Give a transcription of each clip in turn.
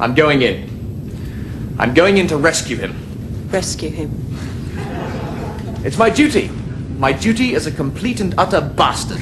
I'm going in. I'm going in to rescue him. Rescue him? It's my duty. My duty as a complete and utter bastard.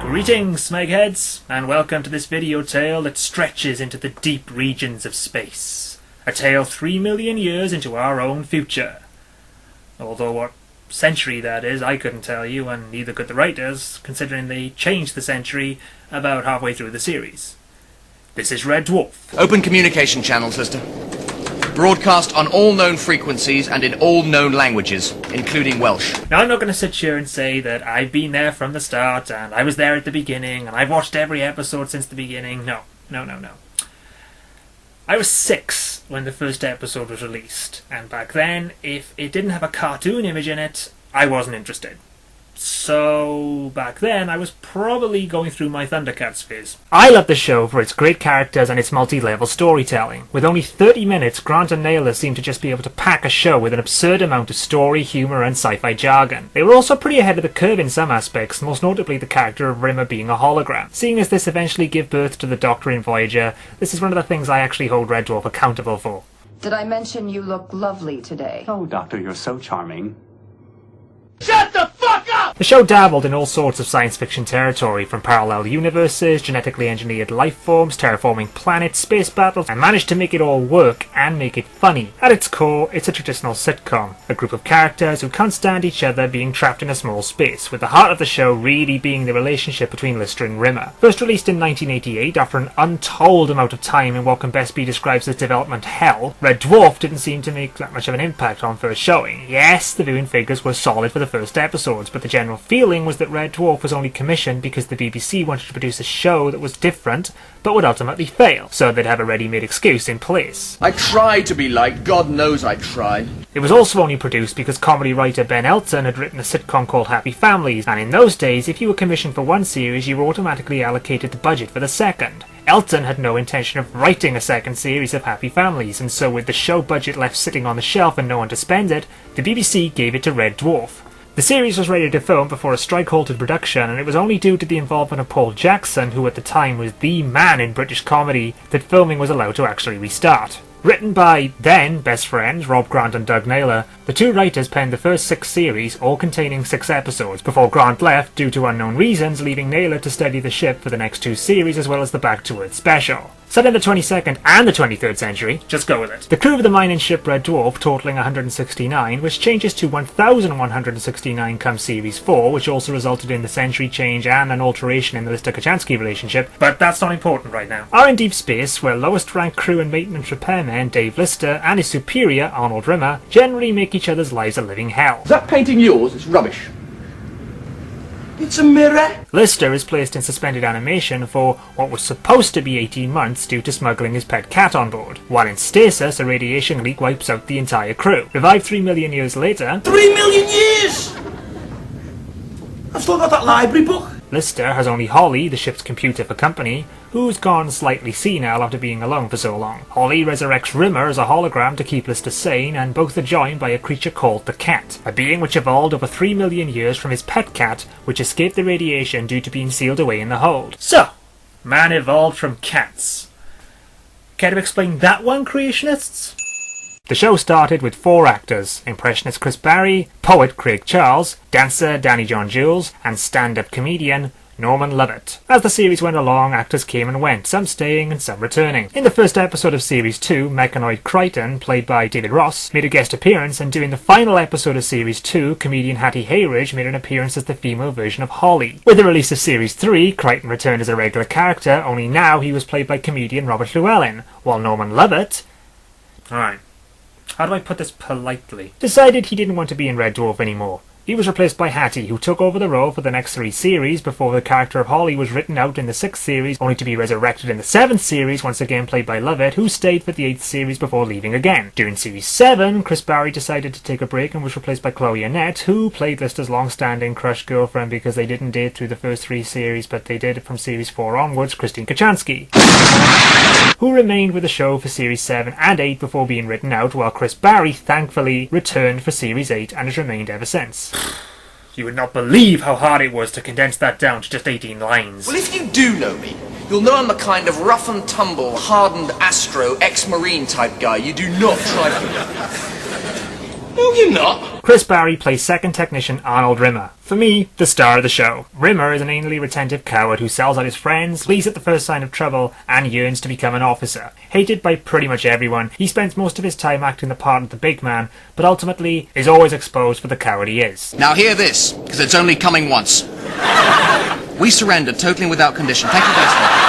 Greetings, smegheads, and welcome to this video tale that stretches into the deep regions of space. A tale 3 million years into our own future. Although what century that is, I couldn't tell you, and neither could the writers, considering they changed the century about halfway through the series. This is Red Dwarf. Open communication channels, Lister. Broadcast on all known frequencies and in all known languages, including Welsh. Now, I'm not going to sit here and say that I've been there from the start, and I was there at the beginning, and I've watched every episode since the beginning. No. I was 6 when the first episode was released, and back then, if it didn't have a cartoon image in it, I wasn't interested. So, back then, I was probably going through my Thundercats phase. I love the show for its great characters and its multi-level storytelling. With only 30 minutes, Grant and Naylor seemed to just be able to pack a show with an absurd amount of story, humour and sci-fi jargon. They were also pretty ahead of the curve in some aspects, most notably the character of Rimmer being a hologram. Seeing as this eventually gave birth to the Doctor in Voyager, this is one of the things I actually hold Red Dwarf accountable for. Did I mention you look lovely today? Oh, Doctor, you're so charming. Shut the fuck up! The show dabbled in all sorts of science fiction territory, from parallel universes, genetically engineered life forms, terraforming planets, space battles, and managed to make it all work and make it funny. At its core, it's a traditional sitcom, a group of characters who can't stand each other being trapped in a small space, with the heart of the show really being the relationship between Lister and Rimmer. First released in 1988, after an untold amount of time in what can best be described as development hell, Red Dwarf didn't seem to make that much of an impact on first showing. Yes, the viewing figures were solid for the first episodes, but the general feeling was that Red Dwarf was only commissioned because the BBC wanted to produce a show that was different, but would ultimately fail, so they'd have a ready-made excuse in place. I tried to be liked, God knows I tried. It was also only produced because comedy writer Ben Elton had written a sitcom called Happy Families, and in those days, if you were commissioned for one series, you were automatically allocated the budget for the second. Elton had no intention of writing a second series of Happy Families, and so with the show budget left sitting on the shelf and no one to spend it, the BBC gave it to Red Dwarf. The series was ready to film before a strike halted production, and it was only due to the involvement of Paul Jackson, who at the time was the man in British comedy, that filming was allowed to actually restart. Written by then best friends Rob Grant and Doug Naylor, the two writers penned the first 6 series, all containing 6 episodes, before Grant left due to unknown reasons, leaving Naylor to steady the ship for the next 2 series as well as the Back to Earth special. Set in the 22nd and the 23rd century, just go with it. The crew of the mining ship Red Dwarf, totaling 169, which changes to 1,169 come Series 4, which also resulted in the century change and an alteration in the Lister-Kachansky relationship, but that's not important right now. Are in deep space, where lowest ranked crew and maintenance repairman Dave Lister and his superior Arnold Rimmer generally make each other's lives a living hell. Is that painting yours? It's rubbish. It's a mirror. Lister is placed in suspended animation for what was supposed to be 18 months due to smuggling his pet cat on board, while in stasis a radiation leak wipes out the entire crew. Revived 3 million years later... 3 million years! I've still got that library book. Lister has only Holly, the ship's computer for company, who's gone slightly senile after being alone for so long. Holly resurrects Rimmer as a hologram to keep Lister sane, and both are joined by a creature called the Cat, a being which evolved over 3 million years from his pet cat, which escaped the radiation due to being sealed away in the hold. So, man evolved from cats. Care to explain that one, creationists? The show started with 4 actors: impressionist Chris Barry, poet Craig Charles, dancer Danny John Jules, and stand-up comedian Norman Lovett. As the series went along, actors came and went, some staying and some returning. In the first episode of Series 2, Mechanoid Crichton, played by David Ross, made a guest appearance, and during the final episode of Series 2, comedian Hattie Hayridge made an appearance as the female version of Holly. With the release of Series 3, Crichton returned as a regular character, only now he was played by comedian Robert Llewellyn, while Norman Lovett... Alright. How do I put this politely? Decided he didn't want to be in Red Dwarf anymore. He was replaced by Hattie, who took over the role for the next 3 series before the character of Holly was written out in the 6th series, only to be resurrected in the 7th series, once again played by Lovett, who stayed for the 8th series before leaving again. During series 7, Chris Barry decided to take a break and was replaced by Chloe Annette, who played Lister's long-standing crush girlfriend because they didn't date through the first 3 series, but they did from series 4 onwards, Christine Kachansky, who remained with the show for series 7 and 8 before being written out, while Chris Barry thankfully returned for series 8 and has remained ever since. You would not believe how hard it was to condense that down to just 18 lines. Well, if you do know me, you'll know I'm the kind of rough and tumble, hardened astro, ex-marine type guy you do not trifle with. No, you're not. Chris Barry plays second technician Arnold Rimmer. For me, the star of the show. Rimmer is an anally retentive coward who sells out his friends, flees at the first sign of trouble, and yearns to become an officer. Hated by pretty much everyone, he spends most of his time acting the part of the big man, but ultimately is always exposed for the coward he is. Now hear this, because it's only coming once. We surrendered totally and without condition. Thank you guys.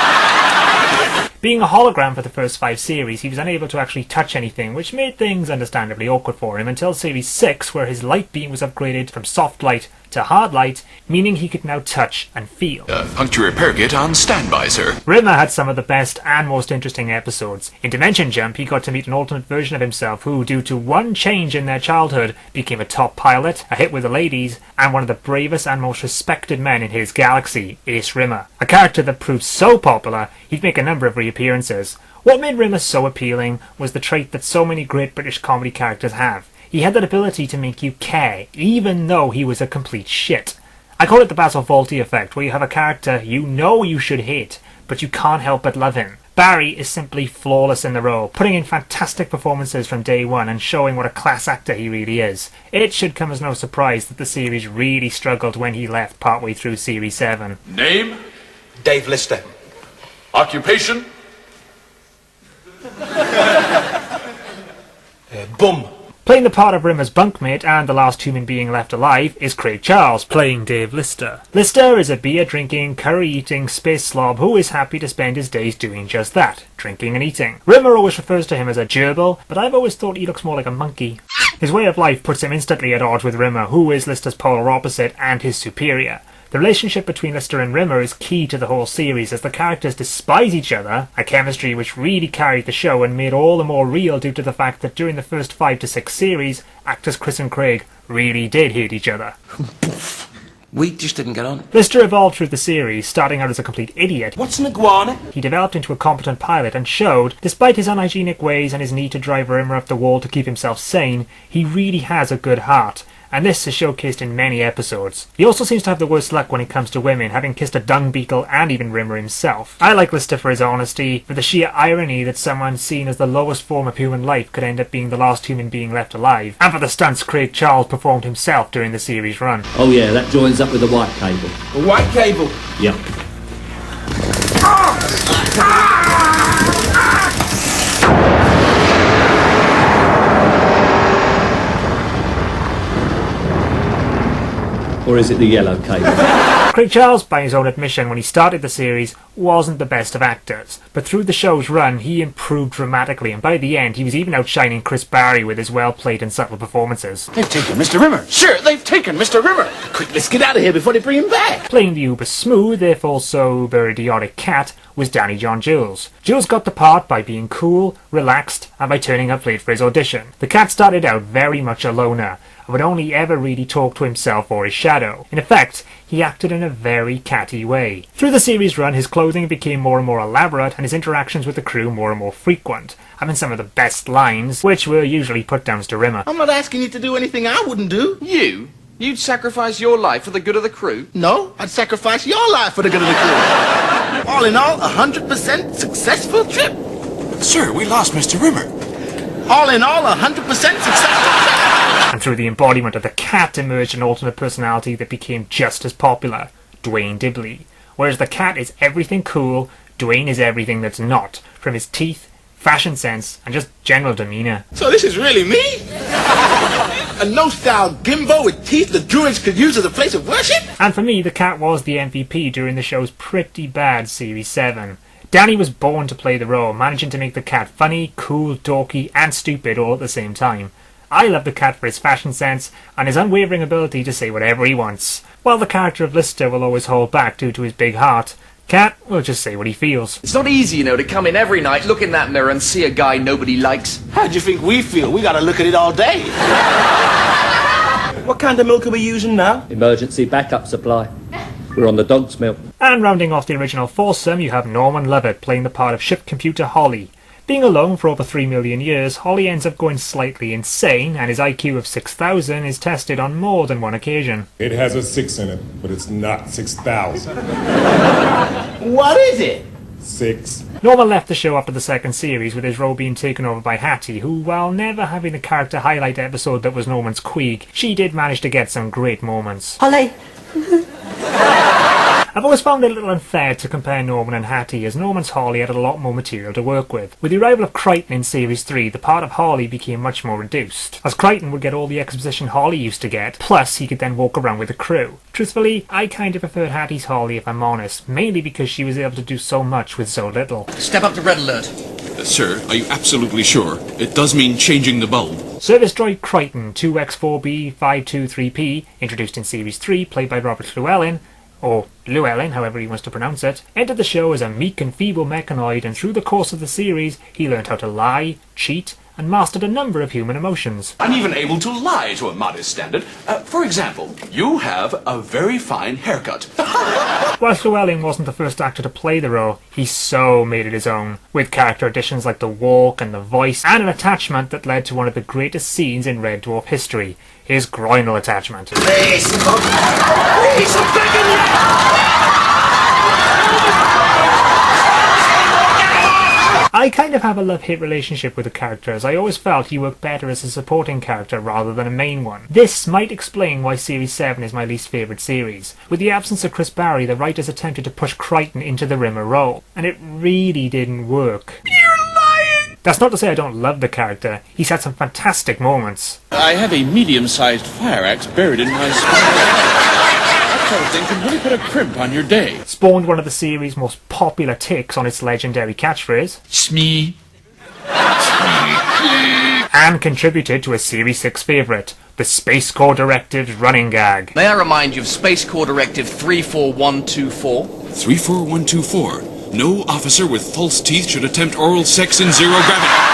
Being a hologram for the first 5 series, he was unable to actually touch anything, which made things understandably awkward for him until series 6, where his light beam was upgraded from soft light to hard light, meaning he could now touch and feel. Puncture repair kit on standby, sir. Rimmer had some of the best and most interesting episodes. In Dimension Jump, he got to meet an alternate version of himself who, due to one change in their childhood, became a top pilot, a hit with the ladies, and one of the bravest and most respected men in his galaxy, Ace Rimmer. A character that proved so popular, he'd make a number of reappearances. What made Rimmer so appealing was the trait that so many great British comedy characters have. He had that ability to make you care, even though he was a complete shit. I call it the Basil Fawlty effect, where you have a character you know you should hate, but you can't help but love him. Barry is simply flawless in the role, putting in fantastic performances from day one and showing what a class actor he really is. It should come as no surprise that the series really struggled when he left partway through series 7. Name? Dave Lister. Occupation? Bum. Playing the part of Rimmer's bunkmate and the last human being left alive is Craig Charles, playing Dave Lister. Lister is a beer-drinking, curry-eating space slob who is happy to spend his days doing just that, drinking and eating. Rimmer always refers to him as a gerbil, but I've always thought he looks more like a monkey. His way of life puts him instantly at odds with Rimmer, who is Lister's polar opposite and his superior. The relationship between Lister and Rimmer is key to the whole series, as the characters despise each other, a chemistry which really carried the show and made all the more real due to the fact that during the first 5 to 6 series, actors Chris and Craig really did hate each other. We just didn't get on. Lister evolved through the series, starting out as a complete idiot. What's an iguana? He developed into a competent pilot and showed, despite his unhygienic ways and his need to drive Rimmer up the wall to keep himself sane, he really has a good heart. And this is showcased in many episodes. He also seems to have the worst luck when it comes to women, having kissed a dung beetle and even Rimmer himself. I like Lister for his honesty, for the sheer irony that someone seen as the lowest form of human life could end up being the last human being left alive, and for the stunts Craig Charles performed himself during the series run. Oh yeah, that joins up with the white cable. A white cable. Yep. Or is it the yellow cable? Craig Charles, by his own admission when he started the series, wasn't the best of actors, but through the show's run he improved dramatically, and by the end he was even outshining Chris Barry with his well-played and subtle performances. They've taken Mr. Rimmer. Sir, they've taken Mr. Rimmer. Quick, let's get out of here before they bring him back. Playing the uber smooth, if also uber idiotic cat, was Danny John Jules. Jules got the part by being cool, relaxed, and by turning up late for his audition. The cat started out very much a loner, and would only ever really talk to himself or his shadow. In effect, he acted in a very catty way. Through the series run, his clothing became more and more elaborate, and his interactions with the crew more and more frequent, having some of the best lines, which were usually put-downs to Rimmer. I'm not asking you to do anything I wouldn't do. You? You'd sacrifice your life for the good of the crew? No, I'd sacrifice your life for the good of the crew. All in all, 100% successful trip. Sir, we lost Mr. Rimmer. All in all, 100% successful trip. And through the embodiment of the cat emerged an alternate personality that became just as popular, Dwayne Dibley. Whereas the cat is everything cool, Dwayne is everything that's not, from his teeth, fashion sense, and just general demeanour. So this is really me? A no-style gimbo with teeth the druids could use as a place of worship? And for me, the cat was the MVP during the show's pretty bad Series 7. Danny was born to play the role, managing to make the cat funny, cool, dorky, and stupid all at the same time. I love the cat for his fashion sense and his unwavering ability to say whatever he wants, while the character of Lister will always hold back due to his big heart. Cat will just say what he feels. It's not easy, to come in every night, look in that mirror and see a guy nobody likes. How do you think we feel? We gotta look at it all day. What kind of milk are we using now? Emergency backup supply. We're on the dog's milk. And rounding off the original foursome, you have Norman Lovett playing the part of ship computer Holly. Being alone for over 3 million years, Holly ends up going slightly insane, and his IQ of 6,000 is tested on more than one occasion. It has a 6 in it, but it's not 6,000. What is it? 6. Norman left the show after the second series, with his role being taken over by Hattie, who, while never having the character highlight episode that was Norman's Queeg, she did manage to get some great moments. Holly. I've always found it a little unfair to compare Norman and Hattie, as Norman's Holly had a lot more material to work with. With the arrival of Crichton in Series 3, the part of Holly became much more reduced, as Crichton would get all the exposition Holly used to get, plus he could then walk around with the crew. Truthfully, I kind of preferred Hattie's Holly if I'm honest, mainly because she was able to do so much with so little. Step up to red alert. Sir, are you absolutely sure? It does mean changing the bulb. Service droid Crichton, 2X4B523P, introduced in Series 3, played by Robert Llewellyn, or Llewellyn, however he wants to pronounce it, entered the show as a meek and feeble mechanoid, and through the course of the series, he learned how to lie, cheat, and mastered a number of human emotions. I'm even able to lie to a modest standard. For example, you have a very fine haircut. Whilst Llewellyn wasn't the first actor to play the role, he so made it his own, with character additions like the walk and the voice, and an attachment that led to one of the greatest scenes in Red Dwarf history, his groinal attachment. Please, I'm begging you! I kind of have a love-hate relationship with the character, as I always felt he worked better as a supporting character rather than a main one. This might explain why Series 7 is my least favourite series. With the absence of Chris Barry, the writers attempted to push Crichton into the Rimmer role, and it really didn't work. You're lying! That's not to say I don't love the character. He's had some fantastic moments. I have a medium-sized fire axe buried in my spine. That sort of thing can really put a crimp on your day. Spawned one of the series' most popular takes on its legendary catchphrase, Smee. and contributed to a Series 6 favourite, the Space Corps Directive's running gag. May I remind you of Space Corps Directive 34124? 34124. No officer with false teeth should attempt oral sex in zero gravity.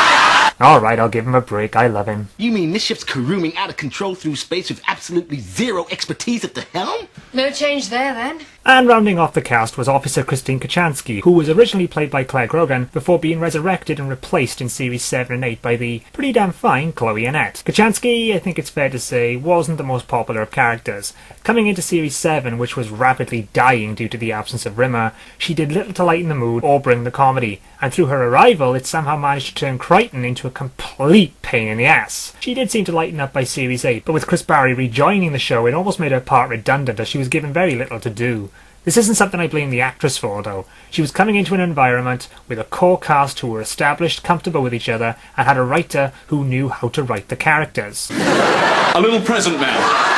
Alright, I'll give him a break, I love him. You mean this ship's careening out of control through space with absolutely zero expertise at the helm? No change there, then. And rounding off the cast was Officer Christine Kachansky, who was originally played by Claire Grogan before being resurrected and replaced in Series 7 and 8 by the pretty damn fine Chloe Annette. Kachansky, I think it's fair to say, wasn't the most popular of characters. Coming into Series 7, which was rapidly dying due to the absence of Rimmer, she did little to lighten the mood or bring the comedy, and through her arrival it somehow managed to turn Crichton into a complete pain in the ass. She did seem to lighten up by Series 8, but with Chris Barry rejoining the show it almost made her part redundant, as she was given very little to do. This isn't something I blame the actress for, though. She was coming into an environment with a core cast who were established, comfortable with each other, and had a writer who knew how to write the characters. A little present, ma'am.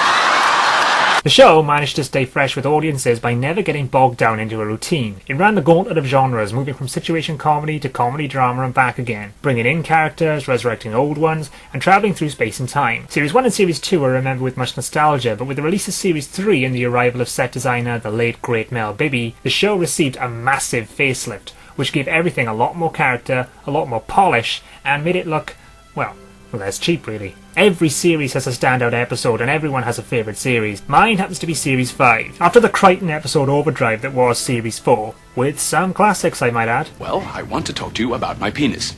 The show managed to stay fresh with audiences by never getting bogged down into a routine. It ran the gauntlet of genres, moving from situation comedy to comedy drama and back again, bringing in characters, resurrecting old ones, and travelling through space and time. Series 1 and Series 2 I remember with much nostalgia, but with the release of Series 3 and the arrival of set designer the late great Mel Bibby, the show received a massive facelift, which gave everything a lot more character, a lot more polish, and made it look, well, less cheap really. Every series has a standout episode and everyone has a favourite series. Mine happens to be Series 5, after the Crichton episode Overdrive that was Series 4, with some classics I might add. Well, I want to talk to you about my penis.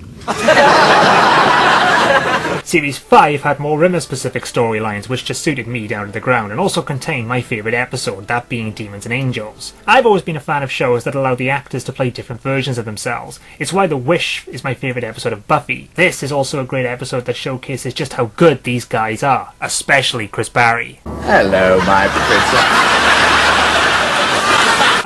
Series 5 had more Rimmer-specific storylines which just suited me down to the ground, and also contained my favourite episode, that being Demons and Angels. I've always been a fan of shows that allow the actors to play different versions of themselves. It's why The Wish is my favourite episode of Buffy. This is also a great episode that showcases just how good these guys are, especially Chris Barry. Hello, my princess.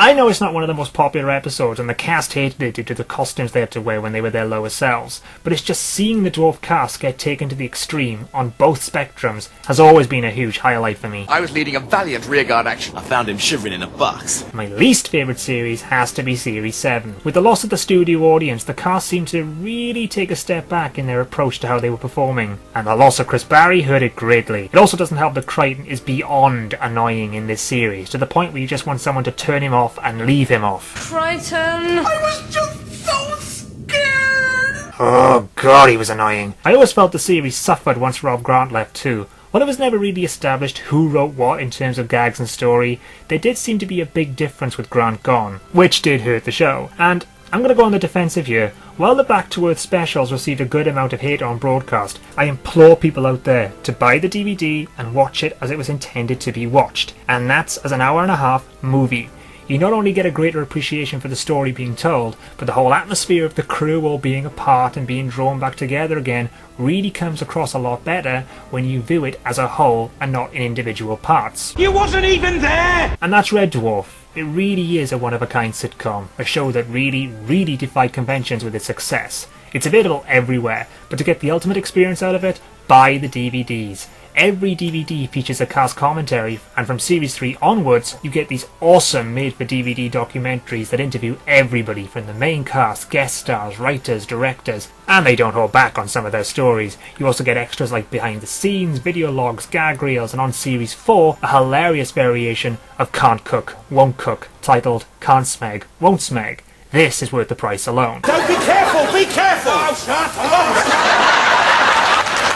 I know it's not one of the most popular episodes, and the cast hated it due to the costumes they had to wear when they were their lower selves, but it's just seeing the dwarf cast get taken to the extreme on both spectrums has always been a huge highlight for me. I was leading a valiant rearguard action. I found him shivering in a box. My least favourite series has to be Series 7. With the loss of the studio audience, the cast seemed to really take a step back in their approach to how they were performing, and the loss of Chris Barry hurt it greatly. It also doesn't help that Crichton is beyond annoying in this series, to the point where you just want someone to turn him off and leave him off. Crichton! I was just so scared! Oh god, he was annoying. I always felt the series suffered once Rob Grant left too. While it was never really established who wrote what in terms of gags and story, there did seem to be a big difference with Grant gone, which did hurt the show. And I'm going to go on the defensive here. While the Back to Earth specials received a good amount of hate on broadcast, I implore people out there to buy the DVD and watch it as it was intended to be watched. And that's as an hour-and-a-half movie. You not only get a greater appreciation for the story being told, but the whole atmosphere of the crew all being apart and being drawn back together again really comes across a lot better when you view it as a whole and not in individual parts. You wasn't even there! And that's Red Dwarf. It really is a one-of-a-kind sitcom, a show that really defied conventions with its success. It's available everywhere, but to get the ultimate experience out of it, buy the DVDs. Every DVD features a cast commentary, and from Series 3 onwards, you get these awesome made-for-DVD documentaries that interview everybody from the main cast, guest stars, writers, directors, and they don't hold back on some of their stories. You also get extras like behind the scenes, video logs, gag reels, and on Series 4, a hilarious variation of Can't Cook, Won't Cook, titled Can't Smeg, Won't Smeg. This is worth the price alone. Don't be careful! Be careful! Oh, shut up!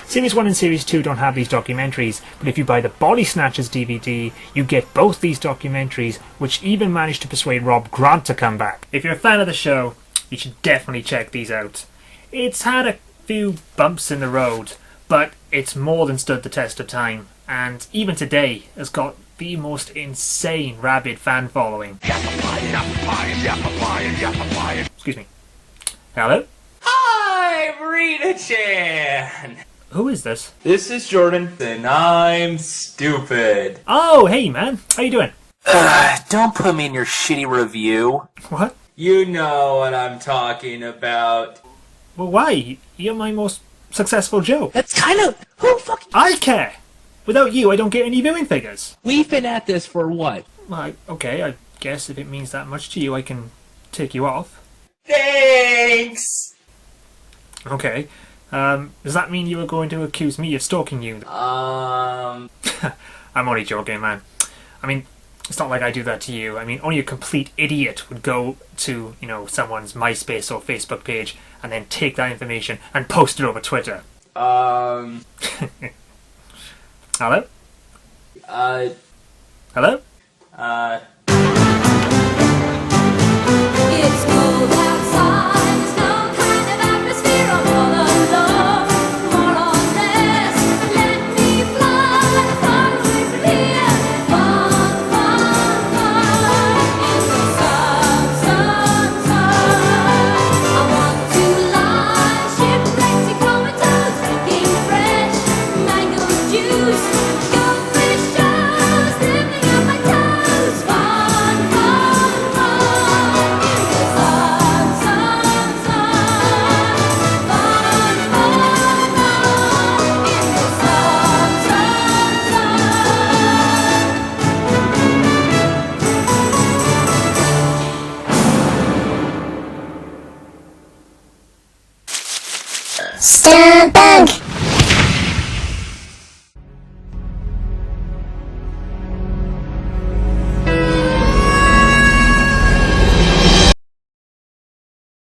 Series 1 and Series 2 don't have these documentaries, but if you buy the Body Snatchers DVD, you get both these documentaries, which even managed to persuade Rob Grant to come back. If you're a fan of the show, you should definitely check these out. It's had a few bumps in the road, but it's more than stood the test of time, and even today has got the most insane rabid fan following. Excuse me. Hello? I'm Rita-chan! Who is this? This is Jordan, and I'm stupid. Oh, hey man, how you doing? Don't put me in your shitty review. What? You know what I'm talking about. Well, why? You're my most successful joke. That's kind of... Who fucking... I care! Without you, I don't get any viewing figures. We've been at this for what? Well, okay, I guess if it means that much to you, I can take you off. Thanks! Okay. Does that mean you were going to accuse me of stalking you? I'm only joking, man. I mean, it's not like I do that to you. I mean, only a complete idiot would go to, you know, someone's MySpace or Facebook page and then take that information and post it over Twitter. Hello? Hello? It's cold outside, there's no kind of atmosphere. I'm all alone, more or less. Let me fly far away from here. Far, far, far in the sun, sun, sun. I want to lie shipwrecked in comatose, drinking fresh mango juice. Goldfish jaws living on my toes. Fun, fun, fun in the sun, sun, sun. Fun, fun, fun in the sun, sun, sun. Stun bug.